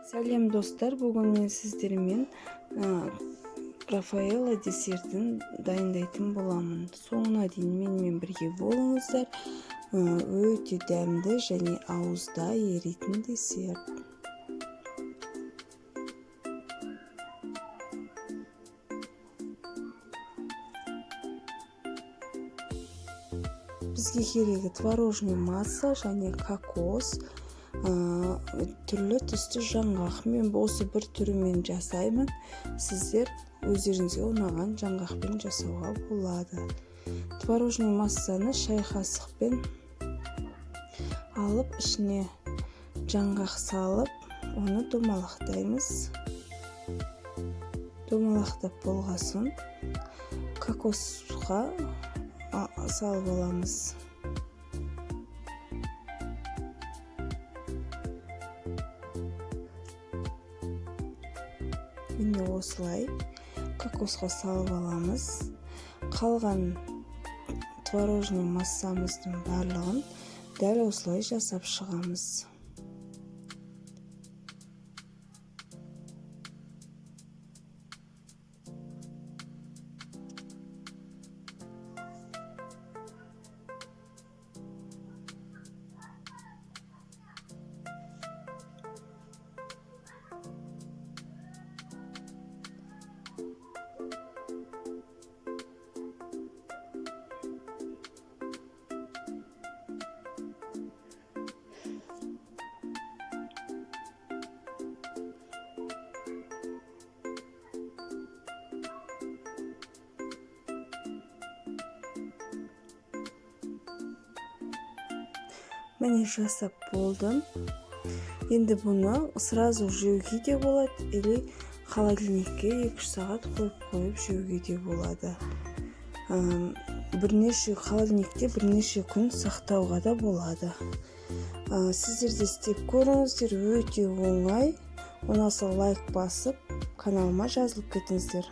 Сәлем достар, бүгін мен сіздермен Рафаэлло десертін дайындайтын боламын. Соңына дейін менімен бірге болыңыздар. Өте дәмді және ауызда еритін десерт. Бізге керегі творожный масса және кокос, түрлі түсті жаңғақ. Мен осы бір түрімен жасаймын. Сіздер өздеріңізге ұнаған жаңғақпен жасауға болады. Творожный массаны шай қасықпен алып, ішіне жаңғақ салып, оны домалақтаймыз. Домалақтап болғасын кокосқа салып аламыз. Міне осылай кокосқа салып аламыз. Қалған творожный массамыздың барлығын дәл осылай жасап шығамыз. Міне жасап болдым. Енді бұны сразу жеуге де болады, или холодильникке 2 сағат қойып жеуге де болады. Холодильникте бірнеше күн сақтауға да болады. Сіздер де істеп көріңіздер, өте оңай. Ұнаса лайк басып, каналыма жазылып кетіңіздер.